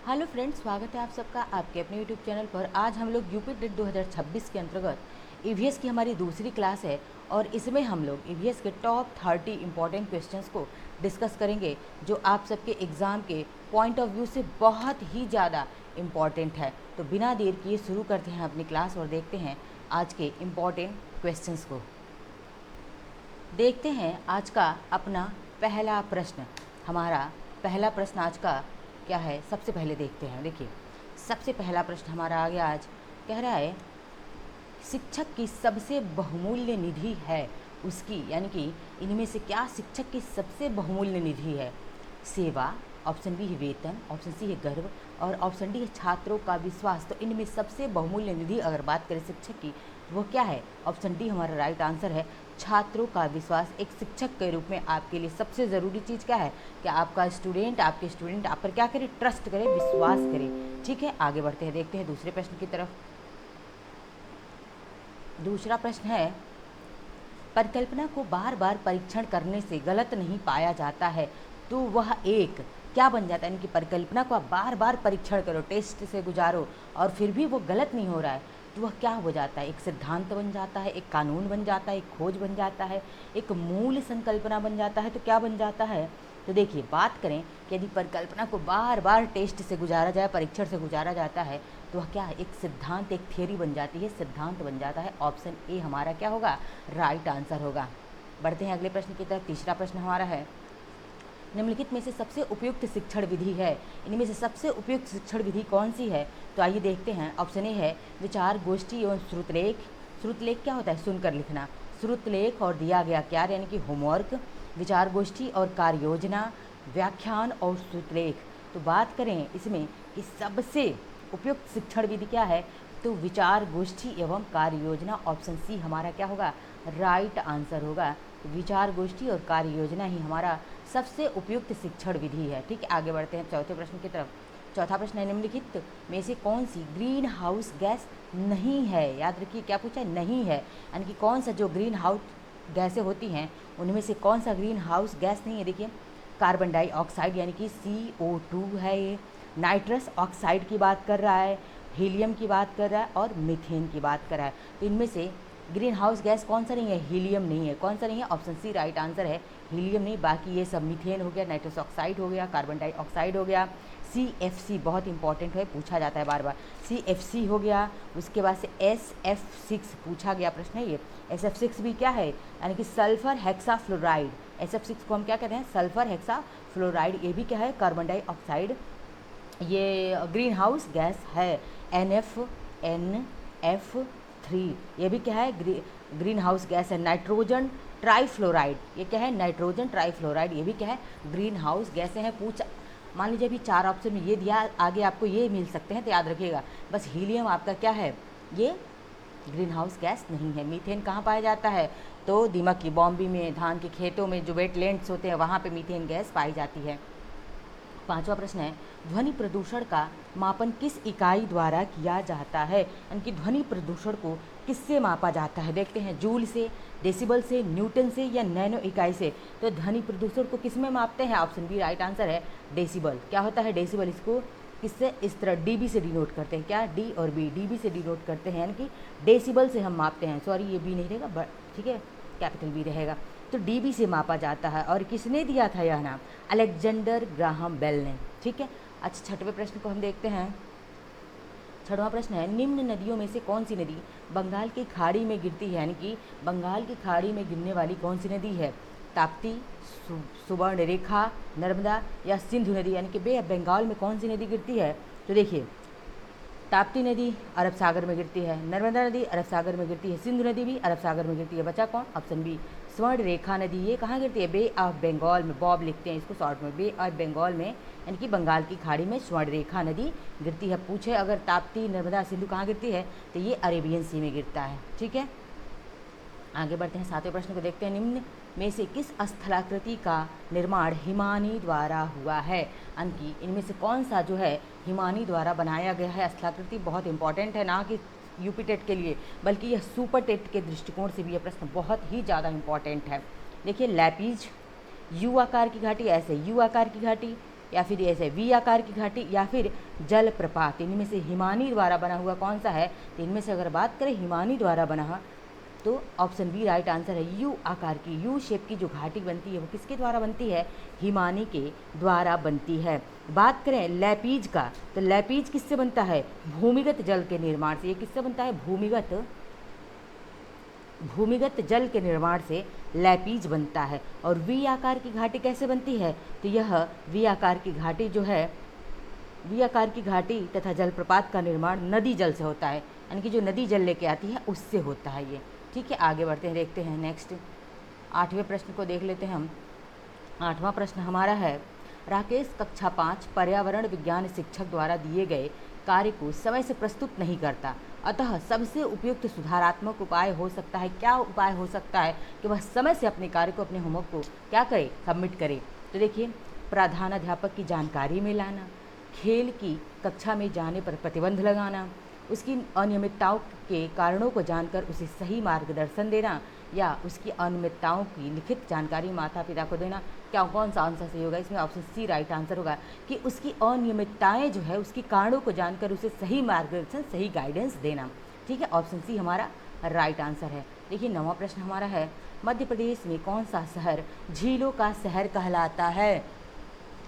Hello friends, स्वागत है आप सबका आपके अपने यूट्यूब चैनल पर। आज हम लोग यूपी टेट 2026 के अंतर्गत ईवीएस की हमारी दूसरी क्लास है और इसमें हम लोग ईवीएस के टॉप 30 इम्पॉर्टेंट क्वेश्चंस को डिस्कस करेंगे जो आप सबके एग्ज़ाम के पॉइंट ऑफ व्यू से बहुत ही ज़्यादा इम्पॉर्टेंट है। तो बिना देर किए शुरू करते हैं अपनी क्लास और देखते हैं आज के इम्पॉर्टेंट क्वेश्चंस को। देखते हैं आज का अपना पहला प्रश्न। हमारा पहला प्रश्न आज का क्या है, सबसे पहले देखते हैं। देखिए, सबसे पहला प्रश्न हमारा आ गया आज, कह रहा है शिक्षक की सबसे बहुमूल्य निधि है उसकी, यानी कि इनमें से क्या शिक्षक की सबसे बहुमूल्य निधि है? सेवा, ऑप्शन बी है वेतन, ऑप्शन सी है गर्व और ऑप्शन डी है छात्रों का विश्वास। तो इनमें सबसे बहुमूल्य निधि अगर बात करें शिक्षक की, वो क्या है? ऑप्शन डी हमारा राइट आंसर है, छात्रों का विश्वास। एक शिक्षक के रूप में आपके लिए सबसे ज़रूरी चीज़ क्या है कि आपका स्टूडेंट आप पर क्या करे? ट्रस्ट करे, विश्वास करे। ठीक है, आगे बढ़ते हैं, देखते हैं दूसरे प्रश्न की तरफ। दूसरा प्रश्न है, परिकल्पना को बार बार परीक्षण करने से गलत नहीं पाया जाता है तो वह एक क्या बन जाता है? यानी कि परिकल्पना को आप बार बार परीक्षण करो, टेस्ट से गुजारो और फिर भी वो गलत नहीं हो रहा है तो वह क्या हो जाता है? एक सिद्धांत बन जाता है, एक कानून बन जाता है, एक खोज बन जाता है, एक मूल संकल्पना बन जाता है। तो क्या बन जाता है? तो देखिए, बात करें कि यदि परिकल्पना को बार बार टेस्ट से गुजारा जाए, परीक्षण से गुजारा जाता है तो वह क्या है? एक सिद्धांत, एक थियरी बन जाती है, सिद्धांत बन जाता है। ऑप्शन ए हमारा क्या होगा? राइट आंसर होगा। बढ़ते हैं अगले प्रश्न की तरफ। तीसरा प्रश्न हमारा है, निम्नलिखित में से सबसे उपयुक्त शिक्षण विधि है, इनमें से सबसे उपयुक्त शिक्षण विधि कौन सी है? तो आइए देखते हैं। ऑप्शन ए है विचार गोष्ठी एवं श्रुतलेख। श्रुतलेख क्या होता है? सुनकर लिखना। श्रुतलेख और दिया गया कार्य यानी कि होमवर्क, विचार गोष्ठी और कार्य योजना, व्याख्यान और श्रुतलेख। तो बात करें इसमें कि सबसे उपयुक्त शिक्षण विधि क्या है, तो विचार गोष्ठी एवं कार्य योजना। ऑप्शन सी हमारा क्या होगा? राइट आंसर होगा। विचार गोष्ठी और कार्य योजना ही हमारा सबसे उपयुक्त शिक्षण विधि है। ठीक है, आगे बढ़ते हैं चौथे प्रश्न की तरफ। चौथा प्रश्न है, निम्नलिखित में से कौन सी ग्रीन हाउस गैस नहीं है? याद रखिए, क्या पूछा है? नहीं है, यानी कि कौन सा जो ग्रीन हाउस गैसें होती हैं उनमें से कौन सा ग्रीन हाउस गैस नहीं है? देखिए, कार्बन डाइऑक्साइड यानी कि CO2 है, ये नाइट्रस ऑक्साइड की बात कर रहा है, हीलियम की बात कर रहा है और मीथेन की बात कर रहा है। तो इनमें से ग्रीन हाउस गैस कौन सा नहीं है? हीलियम नहीं है। कौन सा नहीं है? ऑप्शन सी राइट आंसर है, हीलियम नहीं। बाकी ये सब मीथेन हो गया, नाइट्रस ऑक्साइड हो गया, कार्बन डाइऑक्साइड हो गया, CFC बहुत इंपॉर्टेंट है, पूछा जाता है बार बार, CFC हो गया। उसके बाद से SF6 पूछा गया प्रश्न है ये। SF6 भी क्या है? यानी कि सल्फर हेक्सा फ्लोराइड। SF6 को हम क्या कहते हैं? Sulphur hexa fluoride. ये भी क्या है? कार्बन डाइऑक्साइड, ये ग्रीन हाउस गैस है। NF3 ये भी क्या है? ग्रीन हाउस गैस है। नाइट्रोजन ट्राईफ्लोराइड, ये क्या है? नाइट्रोजन ट्राईफ्लोराइड, ये भी क्या है? ग्रीन हाउस गैसें हैं। पूछ मान लीजिए अभी 4 ऑप्शन में ये दिया, आगे आपको ये मिल सकते हैं, तो याद रखिएगा बस। हीलियम आपका क्या है? ये ग्रीन हाउस गैस नहीं है। मीथेन कहाँ पाया जाता है? तो दीमक की बॉम्बे में, धान के खेतों में जो वेटलैंड्स होते हैं वहाँ पे मीथेन गैस पाई जाती है। पांचवा प्रश्न है, ध्वनि प्रदूषण का मापन किस इकाई द्वारा किया जाता है? यानी कि ध्वनि प्रदूषण को किससे मापा जाता है? देखते हैं, जूल से, डेसिबल से, न्यूटन से या नैनो इकाई से। तो ध्वनि प्रदूषण को किस में मापते हैं? ऑप्शन बी राइट आंसर है, डेसिबल। क्या होता है डेसिबल? इसको किससे? इस तरह DB से डिनोट करते हैं। क्या? D और B, DB से डिनोट करते हैं, यानी कि डेसिबल से हम मापते हैं। सॉरी, ये B नहीं रहेगा, ठीक है, कैपिटल B रहेगा। तो DB से मापा जाता है। और किसने दिया था यह नाम? अलेक्जेंडर ग्राहम बेल ने। ठीक है, अच्छा, छठवें प्रश्न को हम देखते हैं। छठवां प्रश्न है, निम्न नदियों में से कौन सी नदी बंगाल की खाड़ी में गिरती है? यानी कि बंगाल की खाड़ी में गिरने वाली कौन सी नदी है? ताप्ती, सुवर्णरेखा, नर्मदा या सिंधु नदी? यानी कि बे ऑफ बंगाल में कौन सी नदी गिरती है? तो देखिए, ताप्ती नदी अरब सागर में गिरती है, नर्मदा नदी अरब सागर में गिरती है, सिंधु नदी भी अरब सागर में गिरती है। बचा कौन? ऑप्शन बी, स्वर्ण रेखा नदी। ये कहाँ गिरती है? बे ऑफ बंगाल में, बॉब लिखते हैं इसको शॉर्ट में, बे ऑफ बंगाल में, यानी कि बंगाल की खाड़ी में स्वर्ण रेखा नदी गिरती है। पूछे अगर ताप्ती, नर्मदा, सिंधु कहाँ गिरती है, तो ये अरेबियन सी में गिरता है। ठीक है, आगे बढ़ते हैं, सातवें प्रश्न को देखते हैं। निम्न में से किस स्थलाकृति का निर्माण हिमानी द्वारा हुआ है? यानी कि इनमें से कौन सा जो है हिमानी द्वारा बनाया गया है स्थलाकृति? बहुत इंपॉर्टेंट है, ना कि यूपी टेट के लिए बल्कि यह सुपर टेट के दृष्टिकोण से भी यह प्रश्न बहुत ही ज़्यादा इंपॉर्टेंट है। देखिए, लैपीज, यू आकार की घाटी, ऐसे यू आकार की घाटी, या फिर ऐसे वी आकार की घाटी या फिर जलप्रपात। इनमें से हिमानी द्वारा बना हुआ कौन सा है? तो इनमें से अगर बात करें हिमानी द्वारा बना तो ऑप्शन बी राइट आंसर है। यू आकार की, यू शेप की जो घाटी बनती है वो किसके द्वारा बनती है? हिमानी के द्वारा बनती है। बात करें लैपीज का, तो लैपीज किससे बनता है? भूमिगत जल के निर्माण से। ये किससे बनता है? भूमिगत जल के निर्माण से लैपीज बनता है। और वी आकार की घाटी कैसे बनती है? तो यह वी आकार की घाटी जो है, वी आकार की घाटी तथा जलप्रपात का निर्माण नदी जल से होता है, यानी कि जो नदी जल लेके आती है उससे होता है ये। ठीक है, आगे बढ़ते हैं, देखते हैं नेक्स्ट 8वें प्रश्न को देख लेते हैं हम। 8वां प्रश्न हमारा है, राकेश कक्षा 5 पर्यावरण विज्ञान शिक्षक द्वारा दिए गए कार्य को समय से प्रस्तुत नहीं करता, अतः सबसे उपयुक्त सुधारात्मक उपाय हो सकता है। क्या उपाय हो सकता है कि वह समय से अपने कार्य को, अपने होमवर्क को क्या करे? सबमिट करे। तो देखिए, प्रधानाध्यापक की जानकारी में लाना, खेल की कक्षा में जाने पर प्रतिबंध लगाना, उसकी अनियमितताओं के कारणों को जानकर उसे सही मार्गदर्शन देना, या उसकी अनियमितताओं की लिखित जानकारी माता पिता को देना। क्या कौन सा आंसर सही होगा? इसमें ऑप्शन सी राइट आंसर होगा कि उसकी अनियमितताएं जो है उसकी कारणों को जानकर उसे सही मार्गदर्शन, सही गाइडेंस देना। ठीक है, ऑप्शन सी हमारा राइट आंसर है। देखिए 9वां प्रश्न हमारा है, मध्य प्रदेश में कौन सा शहर झीलों का शहर कहलाता है?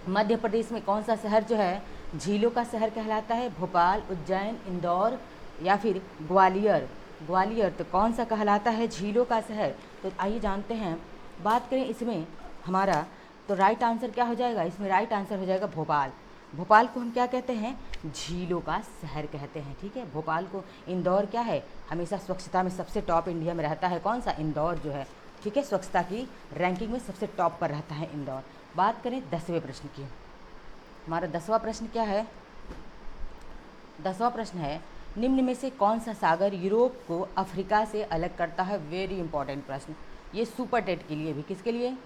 मध्य प्रदेश में कौन सा शहर जो है झीलों का शहर कहलाता है? भोपाल, उज्जैन, इंदौर या फिर ग्वालियर? ग्वालियर। तो कौन सा कहलाता है झीलों का शहर? तो आइए जानते हैं। बात करें इसमें हमारा, तो राइट आंसर क्या हो जाएगा? इसमें राइट आंसर हो जाएगा भोपाल। भोपाल को हम क्या कहते हैं? झीलों का शहर कहते हैं। ठीक है, भोपाल को। इंदौर क्या है? हमेशा स्वच्छता में सबसे टॉप इंडिया में रहता है। कौन सा? इंदौर जो है। ठीक है, स्वच्छता की रैंकिंग में सबसे टॉप पर रहता है इंदौर। बात करें 10वें प्रश्न की। हमारा 10वां प्रश्न क्या है? 10वां प्रश्न है, निम्न में से कौन सा सागर यूरोप को अफ्रीका से अलग करता है? वेरी इंपॉर्टेंट प्रश्न ये, सुपर टेट के लिए भी। किसके लिए?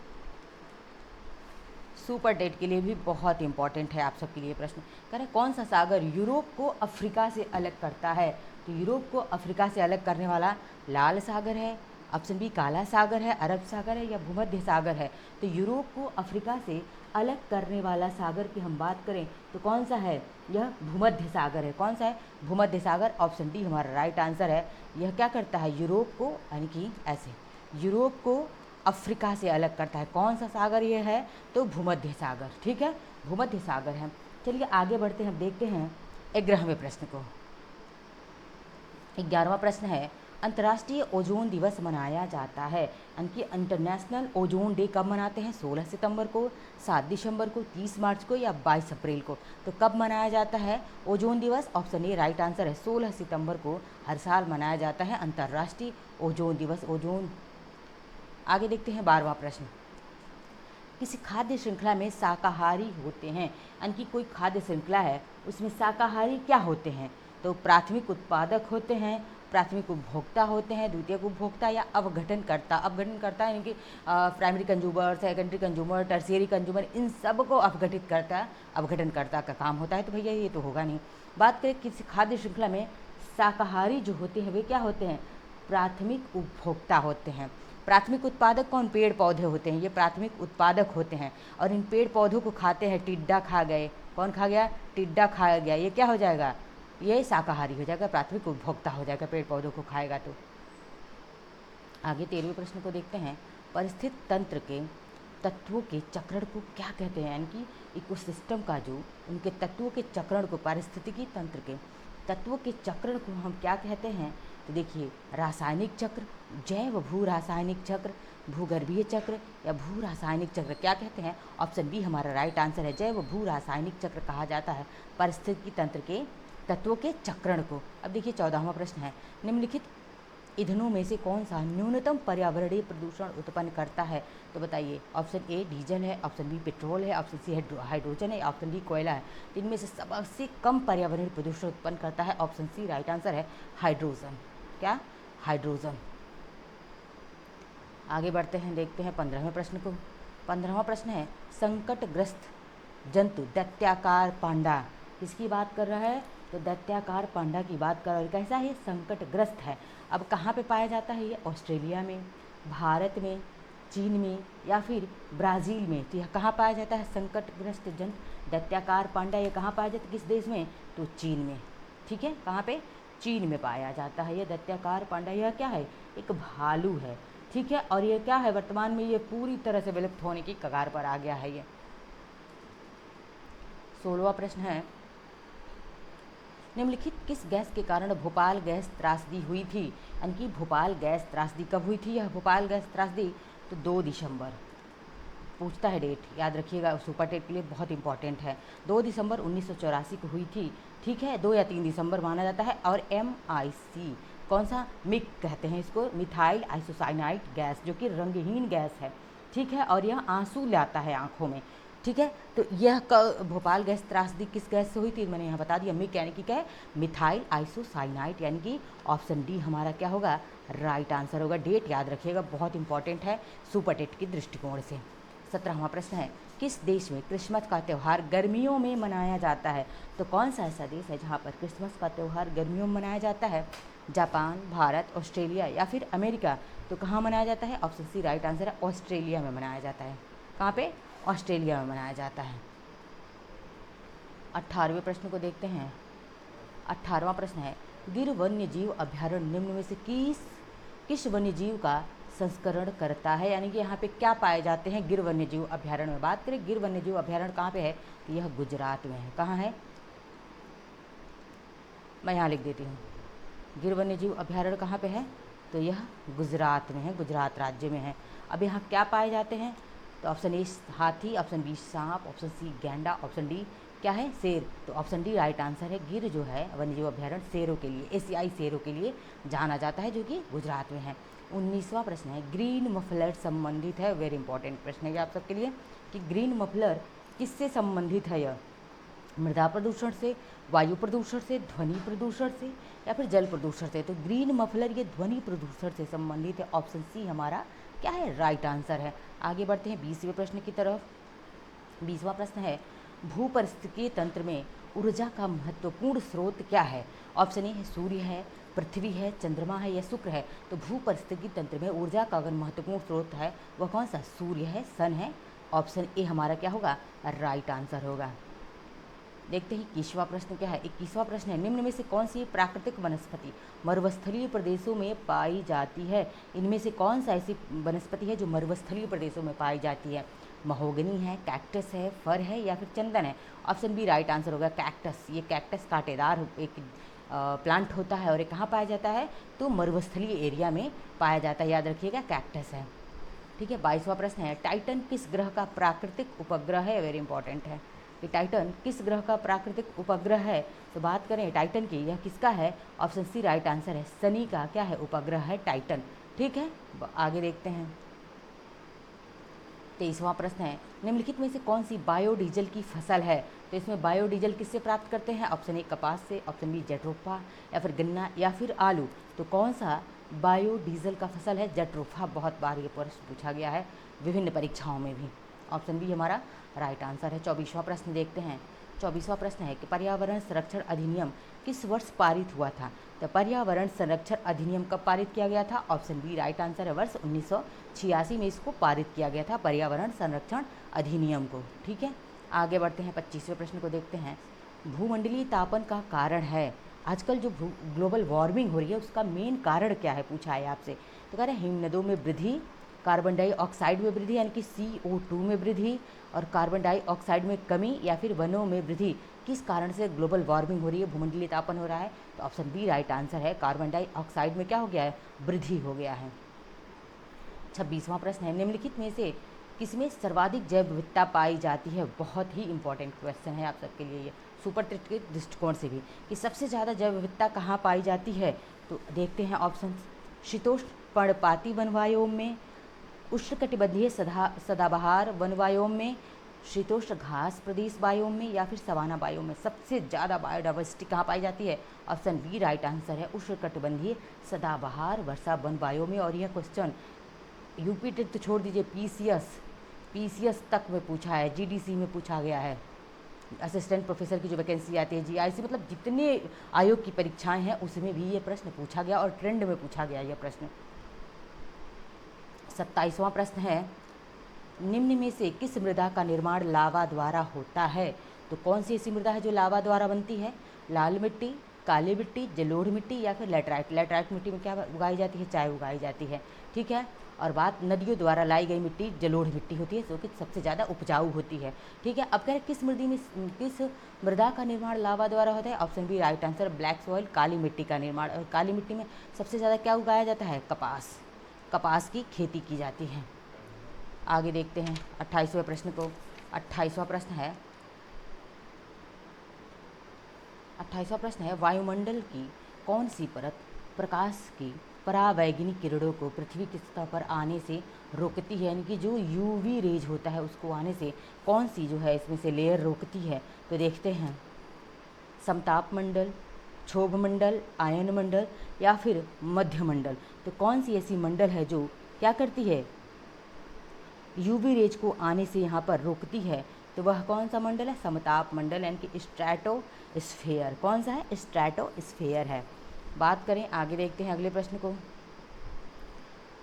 सुपर टेट के लिए भी बहुत इंपॉर्टेंट है आप सबके लिए प्रश्न। कह रहे कौन सा सागर यूरोप को अफ्रीका से अलग करता है? तो यूरोप को अफ्रीका से अलग करने वाला लाल सागर है, ऑप्शन बी काला सागर है, अरब सागर है, या भूमध्य सागर है। तो यूरोप को अफ्रीका से अलग करने वाला सागर की हम बात करें तो कौन सा है? यह भूमध्य सागर है। कौन सा है? भूमध्य सागर। ऑप्शन डी हमारा राइट आंसर है। यह क्या करता है? यूरोप को, यानी कि ऐसे यूरोप को अफ्रीका से अलग करता है। कौन सा सागर ये है? तो भूमध्य सागर। ठीक है, भूमध्य सागर है। चलिए आगे बढ़ते हैं, देखते हैं 11वें प्रश्न को। 11वां प्रश्न है, अंतर्राष्ट्रीय ओजोन दिवस मनाया जाता है, यानी कि इंटरनेशनल ओजोन डे कब मनाते हैं? 16 सितंबर को, 7 दिसंबर को, 30 मार्च को, या 22 अप्रैल को? तो कब मनाया जाता है ओजोन दिवस? ऑप्शन ए राइट आंसर है। 16 सितंबर को हर साल मनाया जाता है अंतर्राष्ट्रीय ओजोन दिवस। ओजोन। आगे देखते हैं 12वां प्रश्न, किसी खाद्य श्रृंखला में शाकाहारी होते हैं, यानी कि कोई खाद्य श्रृंखला है उसमें शाकाहारी क्या होते हैं? तो प्राथमिक उत्पादक होते हैं, प्राथमिक उपभोक्ता होते हैं, द्वितीयक उपभोक्ता, या अवघटनकर्ता। अवघटनकर्ता यानी कि primary consumer, secondary consumer, tertiary consumer, इन सब को अवघटित करता, अवघटनकर्ता का काम होता है। तो भैया ये तो होगा नहीं। बात करें किसी खाद्य श्रृंखला में शाकाहारी जो होते हैं वे क्या होते हैं? प्राथमिक उपभोक्ता होते हैं। प्राथमिक उत्पादक कौन? पेड़ पौधे होते हैं, ये प्राथमिक उत्पादक होते हैं। और इन पेड़ पौधों को खाते हैं, टिड्डा खा गए। कौन खा गया? टिड्डा खा गया। ये क्या हो जाएगा? ये शाकाहारी हो जाएगा, प्राथमिक उपभोक्ता हो जाएगा, पेड़ पौधों को खाएगा। तो आगे 13वें प्रश्न को देखते हैं, परिस्थिति तंत्र के तत्वों के चक्रण को क्या कहते हैं? यानी कि इकोसिस्टम का जो उनके तत्वों के चक्रण को, पारिस्थितिकी तंत्र के तत्वों के चक्रण को हम क्या कहते हैं? तो देखिए, रासायनिक चक्र, जैव भू रासायनिक चक्र, भूगर्भीय चक्र, या भू रासायनिक चक्र क्या कहते हैं? ऑप्शन बी हमारा राइट आंसर है। जैव भू रासायनिक चक्र कहा जाता है पारिस्थितिकी तंत्र के तत्वों के चक्रण को। अब देखिए 14वां प्रश्न है, निम्नलिखित ईंधनों में से कौन सा न्यूनतम पर्यावरणीय प्रदूषण उत्पन्न करता है? तो बताइए, ऑप्शन ए डीजल है, ऑप्शन बी पेट्रोल है, ऑप्शन सी हाइड्रोजन है, ऑप्शन डी कोयला है। तो इनमें से सबसे कम पर्यावरणीय प्रदूषण उत्पन्न करता है ऑप्शन सी राइट आंसर है, हाइड्रोजन। क्या? हाइड्रोजन। आगे बढ़ते हैं, देखते हैं 15वें प्रश्न को। 15वां प्रश्न है, संकटग्रस्त जंतु दैत्याकार पांडा किसकी बात कर रहा है? तो दैत्याकार पांडा की बात कर रहा है। कैसा है? संकटग्रस्त है। अब कहाँ पे पाया जाता है ये? ऑस्ट्रेलिया में, भारत में, चीन में, या फिर ब्राज़ील में। तो यह कहाँ पाया जाता है संकटग्रस्त जंतु? दैत्याकार पांडा ये कहाँ पाया जाता है, किस देश में, तो चीन में। ठीक है, कहाँ पे, चीन में पाया जाता है ये दैत्याकार पांडा। यह क्या है, एक भालू है। ठीक है, और ये क्या है, वर्तमान में ये पूरी तरह से विलुप्त होने की कगार पर आ गया है ये। 16वां प्रश्न है, निम्नलिखित किस गैस के कारण भोपाल गैस त्रासदी हुई थी, यानी कि भोपाल गैस त्रासदी कब हुई थी, यह भोपाल गैस त्रासदी, तो 2 दिसंबर। पूछता है डेट, याद रखिएगा, सुपर टेट के लिए बहुत इंपॉर्टेंट है। 2 दिसंबर 1984 को हुई थी। ठीक है, 2 या 3 दिसंबर माना जाता है। और MIC कौन सा, मिक कहते हैं इसको, मिथाइल आइसोसाइनाइड गैस, जो कि रंगहीन गैस है। ठीक है, और यह आंसू लाता है आंखों में। ठीक है, तो यह भोपाल गैस त्रासदी किस गैस से हुई थी, मैंने यहाँ बता दिया, मिक यानी कि क्या है, मिथाइल आइसोसाइनाइड, यानी कि ऑप्शन डी हमारा क्या होगा, राइट आंसर होगा। डेट याद रखिएगा, बहुत इंपॉर्टेंट है सुपर टेट के दृष्टिकोण से। 17वां प्रश्न है, किस देश में क्रिसमस का त्यौहार गर्मियों में मनाया जाता है, तो कौन सा ऐसा देश है जहाँ पर क्रिसमस का त्यौहार गर्मियों में मनाया जाता है, जापान, भारत, ऑस्ट्रेलिया या फिर अमेरिका, तो कहाँ मनाया जाता है, ऑप्शन सी राइट आंसर है, ऑस्ट्रेलिया में मनाया जाता है। कहाँ पे, ऑस्ट्रेलिया में मनाया जाता है। 18वें प्रश्न को देखते हैं। 18वां प्रश्न है, गिर वन्य जीव अभ्यारण्य निम्न में से किस वन्य जीव का संस्करण करता है, यानी कि यहाँ पे क्या पाए जाते हैं गिर वन्य जीव अभ्यारण्य में। बात करें गिर वन्य जीव अभ्यारण्य कहाँ पे है, तो यह गुजरात में है। कहाँ है, मैं यहाँ लिख देती हूँ, गिर वन्य जीव अभ्यारण्य कहाँ पे है, तो यह गुजरात में है, गुजरात राज्य में है। अब यहाँ क्या पाए जाते हैं, तो ऑप्शन ए हाथी, ऑप्शन बी सांप, ऑप्शन सी गैंडा, ऑप्शन डी क्या है, शेर, तो ऑप्शन डी राइट आंसर है। गिर जो है वन्यजीव अभ्यारण्य शेरों के लिए, एशियाई शेरों के लिए जाना जाता है, जो कि गुजरात में है। 19वां प्रश्न है, ग्रीन मफलर संबंधित है, वेरी इंपॉर्टेंट प्रश्न है ये आप सबके लिए, कि ग्रीन मफलर किससे संबंधित है, यह मृदा प्रदूषण से, वायु प्रदूषण से, ध्वनि प्रदूषण से या फिर जल प्रदूषण से, तो ग्रीन मफलर ये ध्वनि प्रदूषण से संबंधित है। ऑप्शन सी हमारा क्या है, राइट आंसर है। आगे बढ़ते हैं 20वें प्रश्न की तरफ। 20वां प्रश्न है, भूपरिस्थ्तिकीय तंत्र में ऊर्जा का महत्वपूर्ण स्रोत क्या है। ऑप्शन ए है सूर्य है, पृथ्वी है, चंद्रमा है या शुक्र है। तो भूपरिस्थ्तिकीय तंत्र में ऊर्जा का अगर महत्वपूर्ण स्रोत है वह कौन सा, सूर्य है, सन है। ऑप्शन ए हमारा क्या होगा, राइट आंसर होगा। देखते हैं 21वां प्रश्न क्या है। 21वां प्रश्न है, निम्न में से कौन सी प्राकृतिक वनस्पति मरुस्थलीय प्रदेशों में पाई जाती है। इनमें से कौन सा ऐसी वनस्पति है जो मरुस्थलीय प्रदेशों में पाई जाती है। महोगनी है, कैक्टस है, फर है या फिर चंदन है। ऑप्शन बी राइट आंसर होगा, कैक्टस। ये कैक्टस कांटेदार एक प्लांट होता है और ये कहाँ पाया जाता है, तो मरुस्थलीय एरिया में पाया जाता है, याद रखिएगा कैक्टस है। ठीक है, 22वां प्रश्न है, टाइटन किस ग्रह का प्राकृतिक उपग्रह है, वेरी इंपॉर्टेंट है कि टाइटन किस ग्रह का प्राकृतिक उपग्रह है। तो बात करें टाइटन की, यह किसका है, ऑप्शन सी राइट आंसर है, शनि का क्या है, उपग्रह है टाइटन। ठीक है, आगे देखते हैं। 23वां प्रश्न है, निम्नलिखित में से कौन सी बायोडीजल की फसल है। तो इसमें बायोडीजल किससे प्राप्त करते हैं, ऑप्शन ए कपास से, ऑप्शन बी जट्रोफा या फिर गन्ना या फिर आलू। तो कौन सा बायोडीजल का फसल है, जट्रोफा। बहुत बार ये प्रश्न पूछा गया है विभिन्न परीक्षाओं में भी। ऑप्शन बी हमारा राइट आंसर है। 24वां प्रश्न देखते हैं। 24वां प्रश्न है कि पर्यावरण संरक्षण अधिनियम किस वर्ष पारित हुआ था। तो पर्यावरण संरक्षण अधिनियम कब पारित किया गया था, ऑप्शन बी राइट आंसर है, वर्ष 1986 में इसको पारित किया गया था, पर्यावरण संरक्षण अधिनियम को। ठीक है, आगे बढ़ते हैं। 25वें प्रश्न को देखते हैं। भूमंडलीय तापन का कारण है, आजकल जो ग्लोबल वार्मिंग हो रही है उसका मेन कारण क्या है, पूछा है आपसे। तो कह रहे हैं हिमनदों में वृद्धि, कार्बन डाइऑक्साइड में वृद्धि यानी कि CO2 में वृद्धि, और कार्बन डाइऑक्साइड में कमी या फिर वनों में वृद्धि। किस कारण से ग्लोबल वार्मिंग हो रही है, भूमंडलीय तापन हो रहा है, तो ऑप्शन बी राइट आंसर है, कार्बन डाइऑक्साइड में क्या हो गया है, वृद्धि हो गया है। 26वां प्रश्न है, निम्नलिखित में से किसमें सर्वाधिक जैव विविधता पाई जाती है। बहुत ही इंपॉर्टेंट क्वेश्चन है आप सबके लिए ये, सुपर टेट के दृष्टिकोण से भी, कि सबसे ज़्यादा जैव विविधता कहाँ पाई जाती है। तो देखते हैं ऑप्शन, शीतोष्ण पर्णपाती वनवायोम में, उष्णकटिबंधीय सदाबहार वनवायोम में, शीतोष्ण घास प्रदेश बायोम में या फिर सवाना बायोम में सबसे ज़्यादा बायोडाइवर्सिटी कहाँ पाई जाती है। ऑप्शन बी राइट आंसर है, उष्णकटिबंधीय सदाबहार वर्षा वन बायोम में। और यह क्वेश्चन यूपी टेट तो छोड़ दीजिए, पीसीएस तक में पूछा है, जीडीसी में पूछा गया है, असिस्टेंट प्रोफेसर की जो वैकेंसी आती है, जीआईसी, मतलब जितने आयोग की परीक्षाएं हैं उसमें भी ये प्रश्न पूछा गया और ट्रेंड में पूछा गया यह प्रश्न। 27वां प्रश्न है, निम्न में से किस मृदा का निर्माण लावा द्वारा होता है। तो कौन सी ऐसी मृदा है जो लावा द्वारा बनती है? लाल मिट्टी, काली मिट्टी, जलोढ़ मिट्टी या फिर लेटराइट। लेटराइट मिट्टी में क्या उगाई जाती है? चाय उगाई जाती है। ठीक है। और बात नदियों द्वारा लाई गई मिट्टी जलोढ़ मिट्टी होती है, जो कि सबसे ज़्यादा उपजाऊ होती है। ठीक है। अब कह रहे किस मृदा का निर्माण लावा द्वारा होता है? Option b right answer, black soil, काली मिट्टी का निर्माण। और काली मिट्टी में सबसे ज़्यादा क्या उगाया जाता है? कपास। कपास की खेती की जाती है। आगे देखते हैं 28वें प्रश्न को। 28वां प्रश्न है 28वां प्रश्न है वायुमंडल की कौन सी परत प्रकाश की परावैंगनिक किरणों को पृथ्वी की सतह पर आने से रोकती है? यानी कि जो यूवी रेज होता है उसको आने से कौन सी जो है इसमें से लेयर रोकती है? तो देखते हैं, समताप मंडल, क्षोभ मंडल, आयन मंडल या फिर मध्य मंडल। तो कौन सी ऐसी मंडल है जो क्या करती है? यूवी रेज को आने से यहाँ पर रोकती है। तो वह कौन सा मंडल है? समताप मंडल, यानी कि स्ट्रैटोस्फेयर। कौन सा है? स्ट्रैटोस्फेयर है। बात करें, आगे देखते हैं अगले प्रश्न को।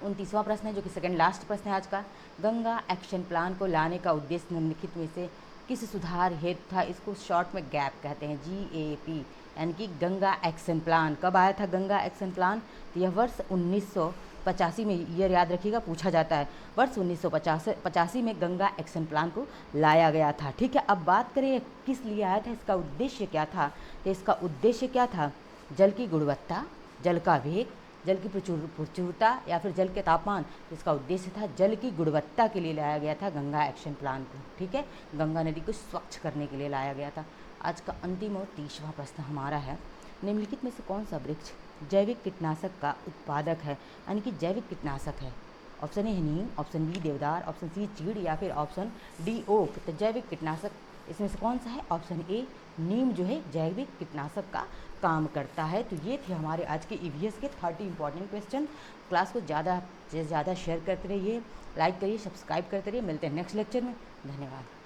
29वां प्रश्न है, जो कि सेकंड लास्ट प्रश्न है आज का। गंगा एक्शन प्लान को लाने का उद्देश्य निम्नलिखित में से किस सुधार हेतु था? इसको शॉर्ट में गैप कहते हैं, GAP, यानी कि गंगा एक्शन प्लान। कब आया था गंगा एक्शन प्लान? तो यह वर्ष 1985 में, ईयर याद रखिएगा, पूछा जाता है। वर्ष 1985 में गंगा एक्शन प्लान को लाया गया था। ठीक है। अब बात करें किस लिए आया था, इसका उद्देश्य क्या था? तो इसका उद्देश्य क्या था? जल की गुणवत्ता, जल का वेग, जल की प्रचुरता या फिर जल के तापमान। इसका उद्देश्य था जल की गुणवत्ता के लिए लाया गया था गंगा एक्शन प्लान को। ठीक है। गंगा नदी को स्वच्छ करने के लिए लाया गया था। आज का अंतिम और 30वां प्रश्न हमारा है, निम्नलिखित में से कौन सा वृक्ष जैविक कीटनाशक का उत्पादक है? यानी कि जैविक कीटनाशक है। ऑप्शन ए नीम, ऑप्शन बी देवदार, ऑप्शन सी चीड़ या फिर ऑप्शन डी ओक। तो जैविक कीटनाशक इसमें से कौन सा है? ऑप्शन ए नीम जो है जैविक कीटनाशक का काम करता है। तो ये थे हमारे आज के EVS के 30 इंपॉर्टेंट क्वेश्चन। क्लास को ज़्यादा से ज़्यादा शेयर करते रहिए, लाइक करिए, सब्सक्राइब करते रहिए। मिलते हैं नेक्स्ट लेक्चर में। धन्यवाद।